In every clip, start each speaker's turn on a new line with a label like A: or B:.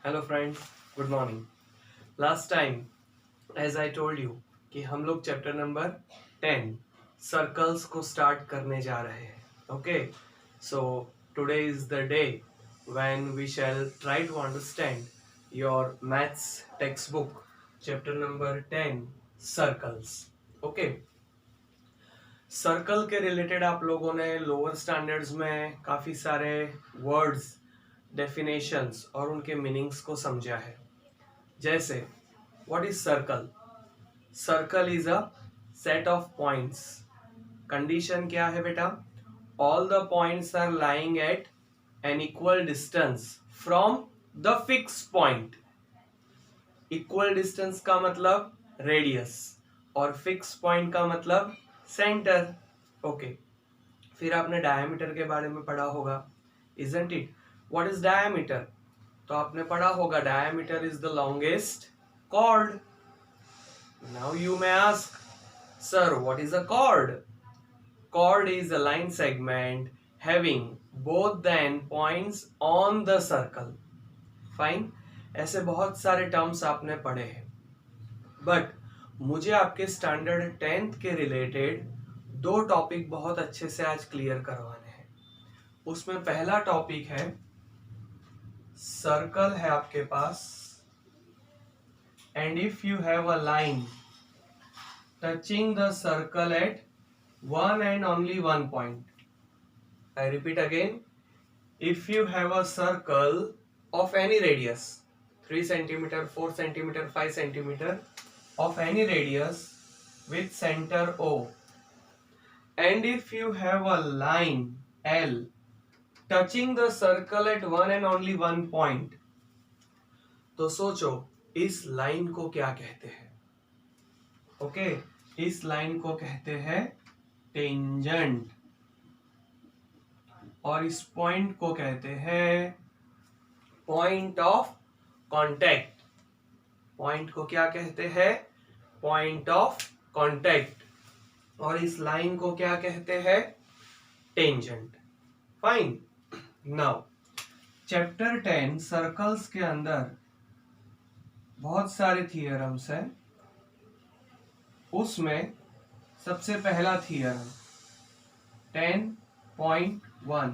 A: Hello friends, good morning. Last time as I told you कि हम लोग chapter number 10 circles को start करने जा रहे हैं। Okay, so today is the day when we shall try to understand your maths textbook chapter number 10 circles. Okay, circle के related आप लोगों ने लोअर स्टैंडर्ड्स में काफ़ी सारे वर्ड्स, डेफिनेशंस और उनके मीनिंग्स को समझा है। जैसे what is circle? Circle is a set of points. Condition क्या है बेटा? All the points are lying at an equal distance from the fix point. Equal distance का मतलब रेडियस और फिक्स पॉइंट का मतलब सेंटर। ओके, फिर आपने डायमीटर के बारे में पढ़ा होगा, isn't it? What is diameter? तो आपने पढ़ा होगा diameter is the longest chord. Now you may ask, sir, what is a chord? Chord is a line segment having both the endpoints on the circle. Fine. ऐसे बहुत सारे terms आपने पढ़े हैं, बट मुझे आपके स्टैंडर्ड 10th के related दो टॉपिक बहुत अच्छे से आज क्लियर करवाने हैं। उसमें पहला टॉपिक है सर्कल है आपके पास, and if you have a line touching the circle at one and only one point. I repeat again, if you have a circle of any radius 3 centimeter, 4 centimeter, 5 centimeter of any radius with center O, and if you have a line L touching the circle at one and only one point, तो सोचो इस line को क्या कहते हैं? Okay, इस line को कहते हैं टेंजेंट और इस पॉइंट को कहते हैं पॉइंट ऑफ कांटेक्ट। पॉइंट को क्या कहते हैं? Point of contact. और इस लाइन को क्या कहते हैं? Tangent. Fine. Now chapter 10 circles के अंदर बहुत सारे थियरम्स हैं। उसमें सबसे पहला थियरम 10.1।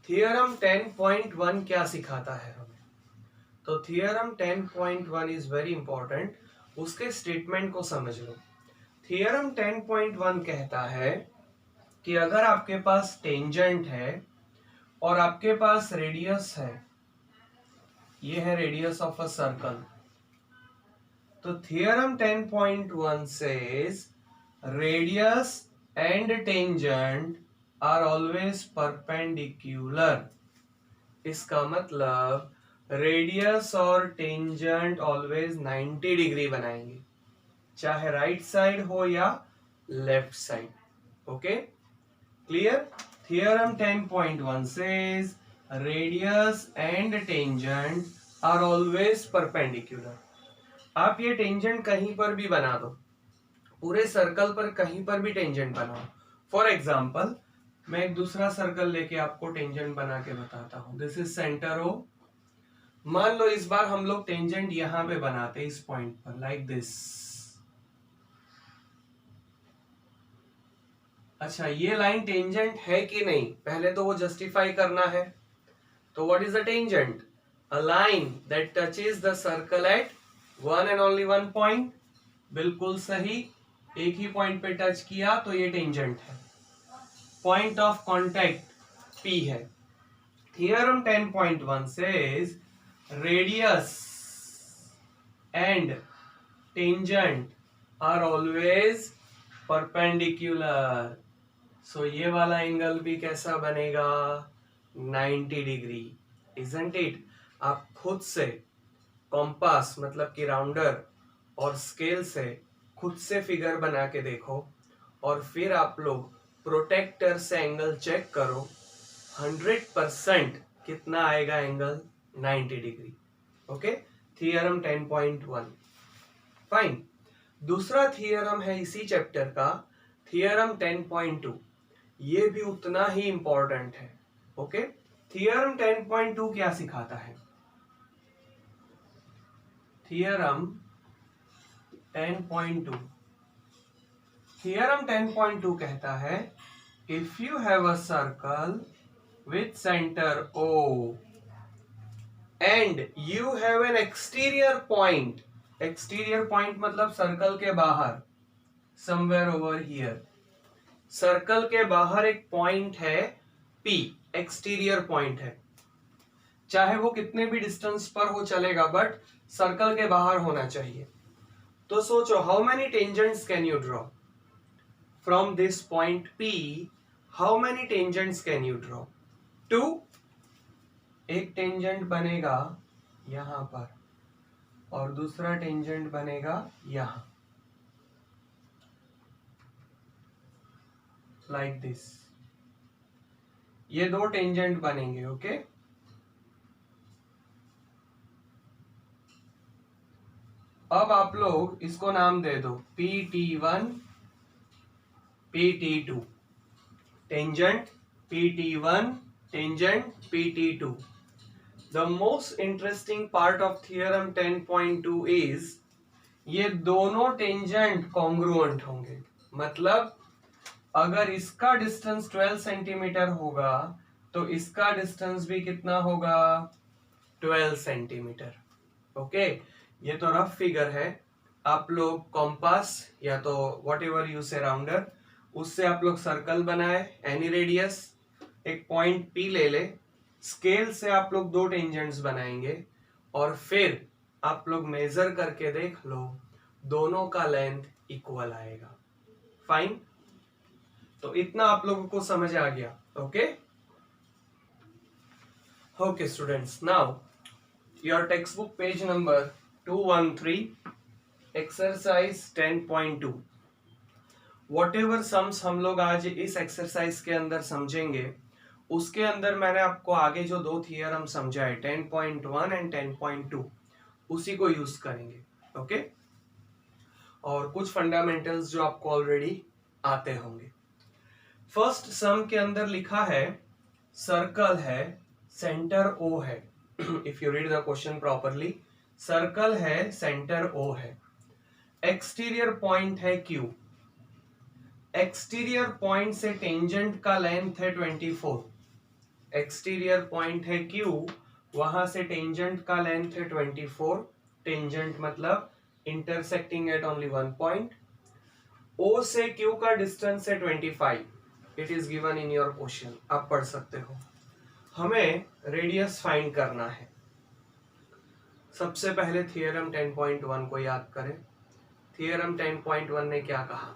A: थियरम 10.1 क्या सिखाता है हमें? तो थियरम 10.1 इज वेरी इंपॉर्टेंट। उसके स्टेटमेंट को समझ लो। थियरम 10.1 कहता है कि अगर आपके पास टेंजेंट है और आपके पास रेडियस है, ये है रेडियस ऑफ अ सर्कल, तो theorem 10.1 says radius and tangent are always perpendicular. इसका मतलब रेडियस और टेंजेंट ऑलवेज 90 डिग्री बनाएंगे, चाहे राइट साइड हो या left side. Okay, clear? Theorem 10.1 says radius and tangent are always perpendicular. आप ये टेंजेंट कहीं पर भी बना दो, पूरे सर्कल पर कहीं पर भी टेंजेंट बनाओ। फॉर एग्जाम्पल, मैं एक दूसरा सर्कल लेके आपको टेंजेंट बना के बताता हूं। This is centre O. मान लो इस बार हम लोग टेंजेंट यहां पे बनाते, इस पॉइंट पर, लाइक दिस। अच्छा, ये लाइन टेंजेंट है कि नहीं, पहले तो वो जस्टिफाई करना है। तो what is the tangent? A line that touches the circle eight one and only one point. बिल्कुल सही, एक ही पॉइंट पे टच किया तो ये टेंजेंट है। पॉइंट ऑफ कांटेक्ट P है। Theorem 10.1 says radius and tangent are always perpendicular. So ये वाला एंगल भी कैसा बनेगा? 90 डिग्री, isn't it? आप खुद से कॉम्पास मतलब कि राउंडर और स्केल से खुद से फिगर बना के देखो और फिर आप लोग प्रोटेक्टर से एंगल चेक करो। 100% कितना आएगा angle? 90 degree. Okay, theorem 10.1। Fine. दूसरा थियरम है इसी चैप्टर का, थियरम 10.2। ये भी उतना ही इंपॉर्टेंट है। ओके, थियरम 10.2 क्या सिखाता है? थियरम 10.2 कहता है if you have a circle with centre O and you have an exterior point मतलब सर्कल के बाहर, समवेयर ओवर हियर, सर्कल के बाहर एक पॉइंट है P, एक्सटीरियर पॉइंट है, चाहे वो कितने भी डिस्टेंस पर हो चलेगा, बट सर्कल के बाहर होना चाहिए। तो सोचो how many tangents can you draw from this point P? How many tangents can you draw? 2। एक टेंजेंट बनेगा यहां पर और दूसरा टेंजेंट बनेगा यहां, लाइक दिस। ये दो टेंजेंट बनेंगे, ओके। अब आप लोग इसको नाम दे दो PT1, PT2, tangent PT1, tangent PT2। The most interesting part of theorem 10.2 is ये दोनों टेंजेंट कॉन्ग्रुएंट होंगे, मतलब अगर इसका डिस्टेंस 12 सेंटीमीटर होगा तो इसका डिस्टेंस भी कितना होगा? 12 सेंटीमीटर। ओके, ये तो रफ फिगर है। आप लोग कॉम्पास या तो what ever use A rounder, उससे आप लोग सर्कल बनाए एनी रेडियस, एक पॉइंट P ले ले, स्केल से आप लोग दो टेंजेंट्स बनाएंगे और फिर आप लोग मेजर करके देख लो, दोनों का लेंथ इक्वल आएगा। फाइन, तो इतना आप लोगों को समझ आ गया। Okay okay students, now your text book page number 213, exercise 10.2। What ever sums हम लोग आज इस एक्सरसाइज के अंदर समझेंगे, उसके अंदर मैंने आपको आगे जो दो थियरम समझाए 10.1 एंड 10.2, उसी को यूज करेंगे। ओके, और कुछ फंडामेंटल्स जो आपको ऑलरेडी आते होंगे। फर्स्ट सम के अंदर लिखा है सर्कल है, सेंटर O है। If you read the question properly, circle है, सेंटर O है, एक्सटीरियर पॉइंट है Q, एक्सटीरियर पॉइंट से टेंजेंट का लेंथ है 24, एक्सटीरियर पॉइंट है Q, वहां से टेंजेंट का लेंथ है 24, टेंजेंट मतलब intersecting at only one point. O से Q का डिस्टेंस है 25, it is given in your question, आप पढ़ सकते हो। हमें रेडियस फाइंड करना है। सबसे पहले थियरम 10.1 को याद करें। थियरम 10.1 ने क्या कहा?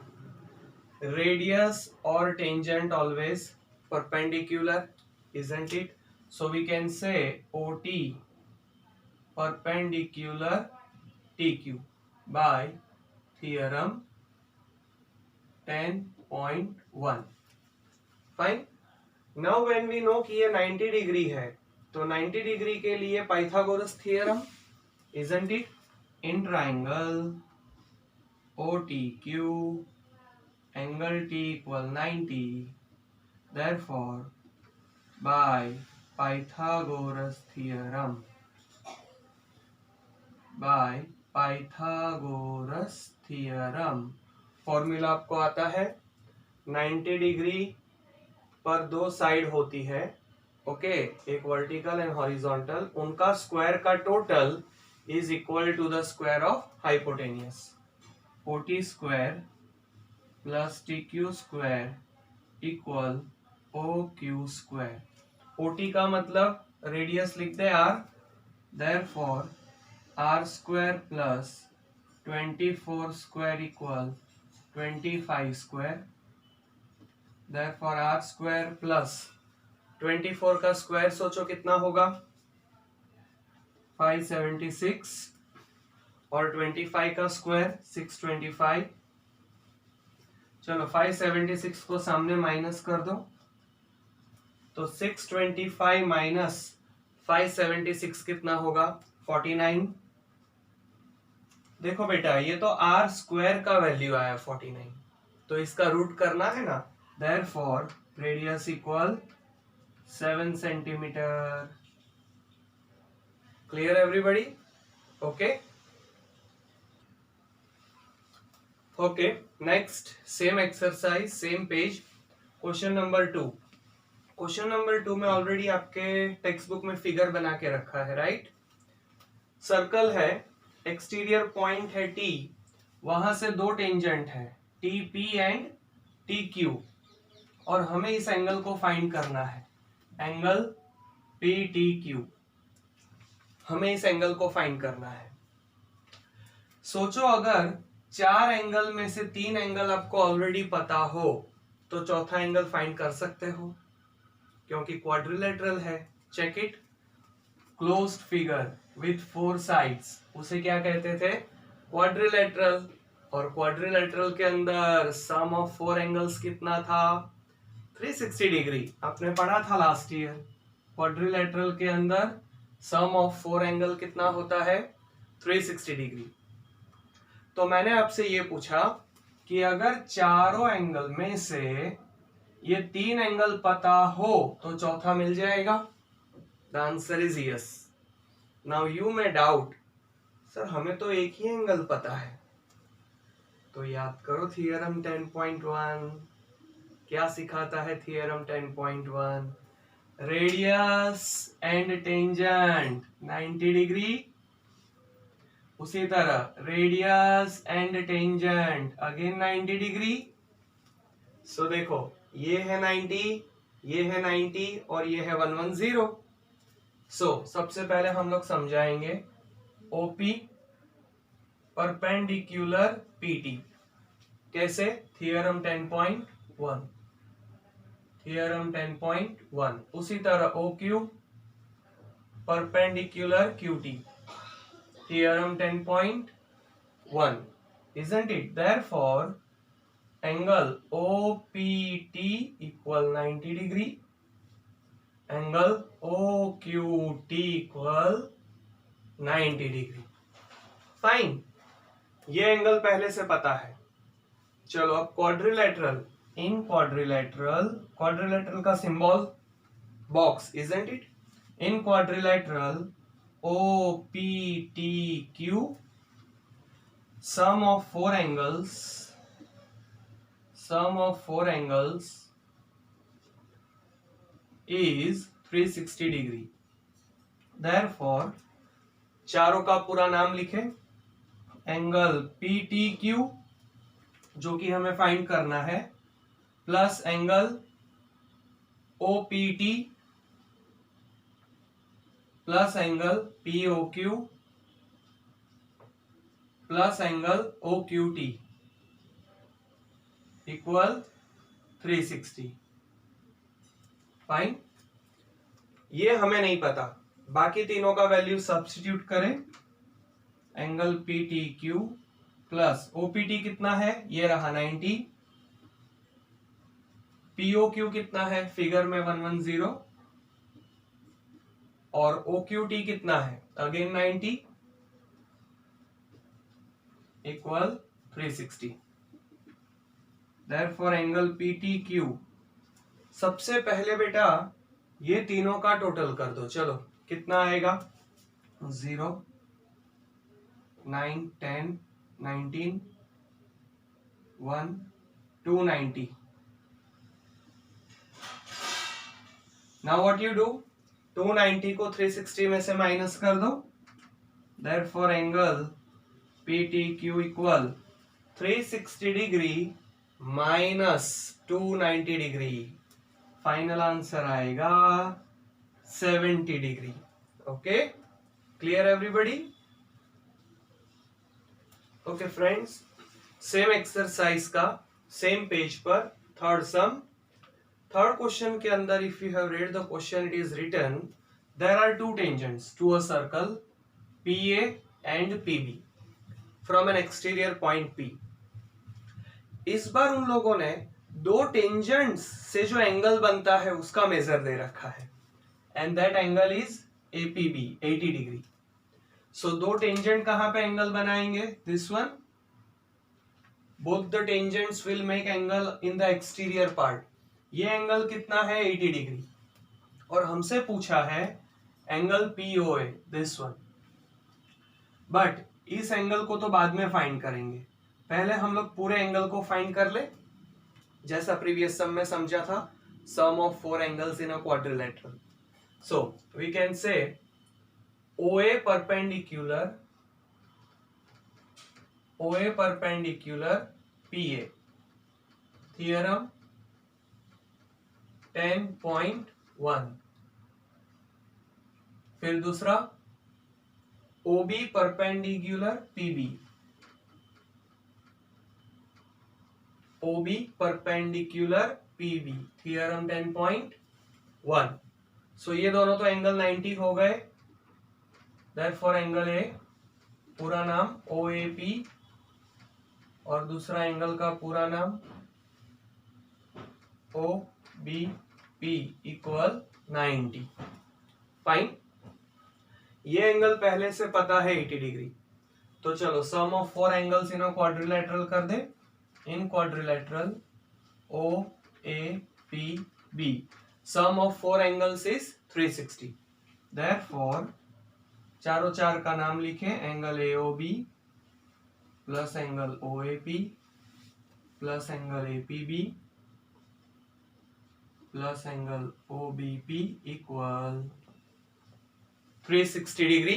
A: रेडियस और tangent always perpendicular, isn't it? So we can say OT perpendicular TQ by theorem 10.1. Fine. Now when we know कि ये 90 डिग्री है, तो 90 डिग्री के लिए Pythagoras theorem, isn't it? In triangle OTQ, angle T equal 90, therefore by Pythagoras theorem, formula आपको आता है 90 degree पर दो साइड होती है, ओके, एक वर्टिकल एंड हॉरिजॉन्टल, उनका स्क्वायर का total is equal to the square of hypotenuse. OT square plus TQ square equal OQ square. OT का मतलब रेडियस लिख दे R, therefore R square plus 24 square equal 25 square, therefore R square plus 24 का square सोचो कितना होगा? 576, और 25 का स्क्वायर 625। चलो 576 को सामने माइनस कर दो, तो 625 माइनस 576 कितना होगा? 49। देखो बेटा, ये तो R स्क्वायर का वैल्यू आया 49, तो इसका रूट करना है ना, therefore radius equal 7 centimetre. Clear everybody? Okay okay, next same exercise, same page, question number 2। Question number 2 में ऑलरेडी आपके टेक्स्ट बुक में फिगर बना के रखा है, राइट? सर्कल है, एक्सटीरियर पॉइंट है टी, वहां से दो टेंजेंट है T P and T Q, और हमें इस एंगल को फाइंड करना है, एंगल पी टी क्यू। हमें इस एंगल को फाइंड करना है। सोचो अगर 4 एंगल में से 3 एंगल आपको ऑलरेडी पता हो तो चौथा एंगल फाइंड कर सकते हो, क्योंकि क्वाड्रिलेटरल है। Check it, closed figure with 4 sides, उसे क्या कहते थे? क्वाड्रिलेटरल। और क्वाड्रिलेटरल के अंदर सम ऑफ 4 एंगल्स कितना था? 360 डिग्री। आपने पढ़ा था लास्ट ईयर, क्वाड्रिलेटरल के अंदर सम ऑफ 4 एंगल कितना होता है? 360 डिग्री। तो मैंने आपसे ये पूछा कि अगर चारों एंगल में से ये 3 एंगल पता हो तो चौथा मिल जाएगा? The answer is yes. Now you may doubt, sir हमें तो एक ही एंगल पता है। तो याद करो थियरम 10.1 क्या सिखाता है? Theorem 10.1 radius and tangent 90 degree. उसी तरह radius and tangent again 90 degree. So देखो, ये है 90, ये है 90 और ये है 110। सो सबसे पहले हम लोग समझाएंगे ओपी परपेंडिकुलर पीटी कैसे? Theorem 10.1, theorem 10.1। उसी तरह OQ perpendicular QT, theorem 10.1, isn't it? Therefore angle OPT equal 90 degree, angle OQT equal 90 degree। Fine, ये एंगल पहले से पता है। चलो अब क्वाड्रिलेटरल, इन क्वाड्रिलेटरल, क्वाड्रिलेटरल का symbol box, isn't it? In quadrilateral OPTQ, sum of 4 angles is 360 degree। Therefore चारों का पूरा नाम लिखे, एंगल PTQ जो कि हमें फाइंड करना है, plus angle OPT plus angle POQ plus angle OQT equal 360। Fine, ये हमें नहीं पता, बाकी तीनों का वैल्यू सब्स्टिट्यूट करें। एंगल PTQ प्लस OPT कितना है? ये रहा 90। POQ कितना है? फिगर में 110। और OQT कितना है? Again 90 equal 360। Therefore angle PTQ, सबसे पहले बेटा ये तीनों का टोटल कर दो। चलो कितना आएगा? 0, 9, 10, 19, 1, 290। Now what you do? 290 को 360 में से माइनस कर दो। Therefore angle PTQ equal 360 degree minus 290 degree. Final answer आएगा 70 degree. Okay, clear everybody? Okay friends, same exercise का सेम पेज पर थर्ड सम, थर्ड क्वेश्चन के अंदर if you have read the question, it is written there are two tangents to a circle PA and PB from an exterior point P। इस बार उन लोगों ने दो tangents से जो एंगल बनता है उसका मेजर दे रखा है, and that angle is APB 80 degree. So दो टेंजेंट कहां पे एंगल बनाएंगे? This one, both the tangents will make angle in the exterior part. ये एंगल कितना है? 80 डिग्री। और हमसे पूछा है angle POA, this one. But इस एंगल को तो बाद में फाइंड करेंगे, पहले हम लोग पूरे एंगल को फाइंड कर ले, जैसा प्रीवियस सम में समझा था, sum of 4 angles in a quadrilateral. So we can say OA perpendicular PA, theorem 10.1। फिर दूसरा OB perpendicular PB, theorem 10.1। सो ये दोनों तो एंगल 90 हो गए, देयरफॉर एंगल ए पूरा नाम OAP और दूसरा एंगल का पूरा नाम OBP इक्वल 90। फाइन, ये एंगल पहले से पता है 80 डिग्री। तो चलो sum of 4 angles in a quadrilateral कर दे। In quadrilateral OAPB, sum of 4 angles is 360। Therefore चारों चार का नाम लिखे, angle AOB plus angle OAP plus angle APB plus angle OBP equal 360 degree.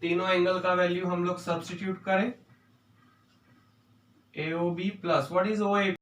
A: तीनों एंगल का वैल्यू हम लोग सब्स्टिट्यूट करें, AOB plus what is OAP,